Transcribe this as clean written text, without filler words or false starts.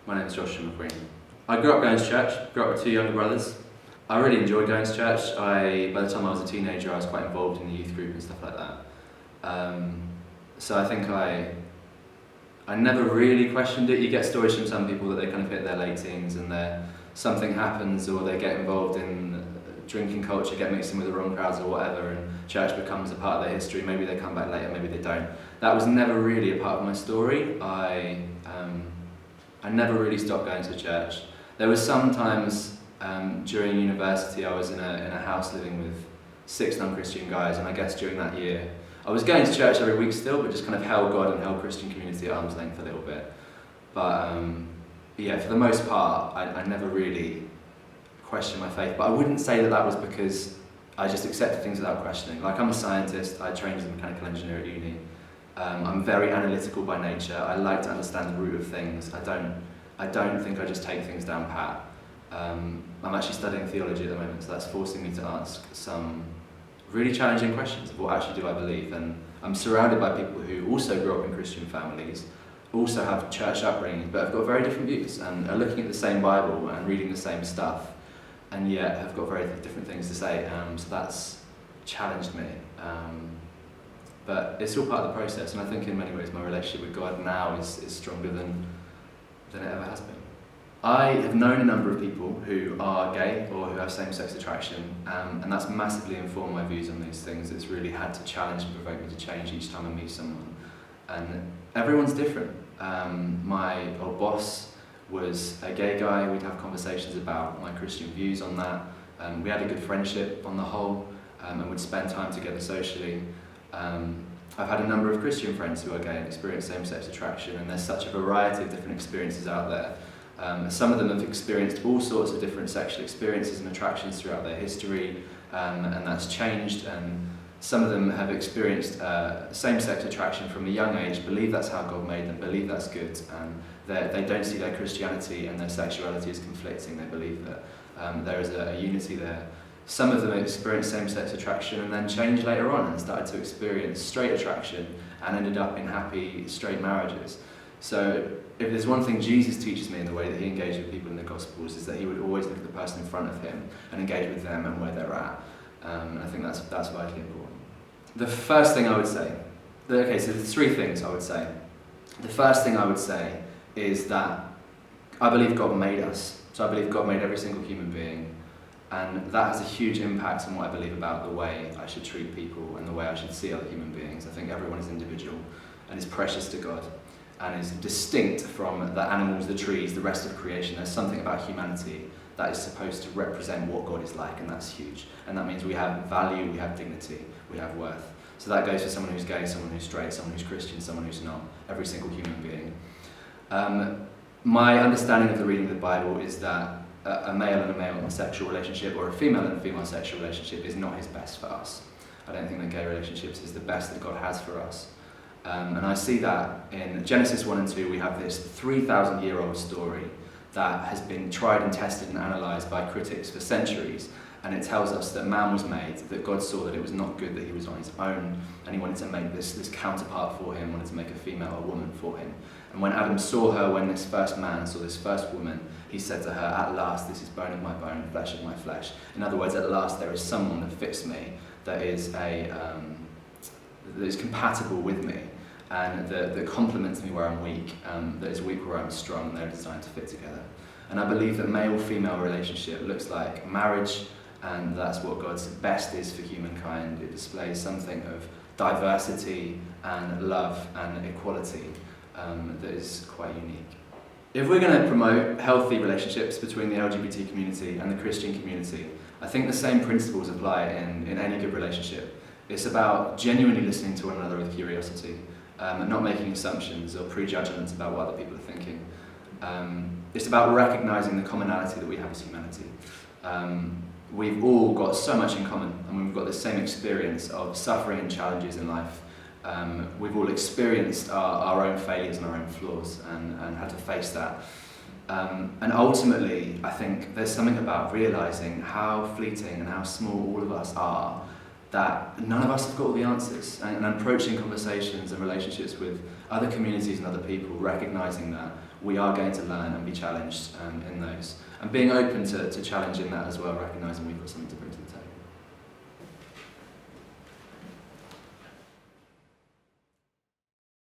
My name's Joshua McQueen. I grew up going to church, grew up with two younger brothers. I really enjoyed going to church. By the time I was a teenager, I was quite involved in the youth group and stuff like that. So I think I never really questioned it. You get stories from some people that they kind of hit their late teens and something happens, or they get involved in drinking culture, get mixed in with the wrong crowds or whatever, and church becomes a part of their history. Maybe they come back later, maybe they don't. That was never really a part of my story. I never really stopped going to church. There was sometimes during university I was in a house living with 6 non-Christian guys, and I guess during that year I was going to church every week still, but just kind of held God and held Christian community at arm's length a little bit. But yeah, for the most part, I never really questioned my faith. But I wouldn't say that was because I just accepted things without questioning. Like, I'm a scientist, I trained as a mechanical engineer at uni. I'm very analytical by nature. I like to understand the root of things. I don't think I just take things down pat. I'm actually studying theology at the moment, so that's forcing me to ask some really challenging questions of what actually do I believe. And I'm surrounded by people who also grew up in Christian families, also have church upbringing, but have got very different views and are looking at the same Bible and reading the same stuff, and yet have got very different things to say. So that's challenged me. But it's all part of the process, and I think in many ways my relationship with God now is stronger than it ever has been. I have known a number of people who are gay or who have same-sex attraction, and that's massively informed my views on these things. It's really had to challenge and provoke me to change each time I meet someone. And everyone's different. My old boss was a gay guy. We'd have conversations about my Christian views on that. We had a good friendship on the whole, and would spend time together socially. I've had a number of Christian friends who are gay and experience same-sex attraction, and there's such a variety of different experiences out there. Some of them have experienced all sorts of different sexual experiences and attractions throughout their history, and that's changed. And some of them have experienced same-sex attraction from a young age, believe that's how God made them, believe that's good, and they don't see their Christianity and their sexuality as conflicting. They believe that there is a unity there. Some of them experienced same-sex attraction and then changed later on and started to experience straight attraction and ended up in happy straight marriages. So if there's one thing Jesus teaches me in the way that he engaged with people in the Gospels, is that he would always look at the person in front of him and engage with them and where they're at. And I think that's vitally important. The first thing I would say, so there's 3 things I would say. The first thing I would say is that I believe God made us. So I believe God made every single human being. And that has a huge impact on what I believe about the way I should treat people and the way I should see other human beings. I think everyone is individual and is precious to God and is distinct from the animals, the trees, the rest of creation. There's something about humanity that is supposed to represent what God is like, and that's huge. And that means we have value, we have dignity, we have worth. So that goes for someone who's gay, someone who's straight, someone who's Christian, someone who's not, every single human being. My understanding of the reading of the Bible is that a male and a male sexual relationship, or a female and a female sexual relationship, is not his best for us. I don't think that gay relationships is the best that God has for us. And I see that in Genesis 1 and 2, we have this 3,000-year-old story that has been tried and tested and analysed by critics for centuries, and it tells us that man was made, that God saw that it was not good that he was on his own, and he wanted to make this counterpart for him, wanted to make a female, a woman for him. And when Adam saw her, when this first man saw this first woman, he said to her, "At last, this is bone of my bone, flesh of my flesh." In other words, at last there is someone that fits me, that is that is compatible with me, and that complements me where I'm weak, that is weak where I'm strong. They're designed to fit together. And I believe that male-female relationship looks like marriage, and that's what God's best is for humankind. It displays something of diversity and love and equality that is quite unique. If we're going to promote healthy relationships between the LGBT community and the Christian community, I think the same principles apply in any good relationship. It's about genuinely listening to one another with curiosity, and not making assumptions or prejudgments about what other people are thinking. It's about recognising the commonality that we have as humanity. We've all got so much in common, and we've got the same experience of suffering and challenges in life. We've all experienced our own failures and our own flaws and had to face that. And ultimately, I think there's something about realising how fleeting and how small all of us are, that none of us have got all the answers, and approaching conversations and relationships with other communities and other people, recognising that we are going to learn and be challenged in those, and being open to challenging that as well, recognising we've got something to bring to the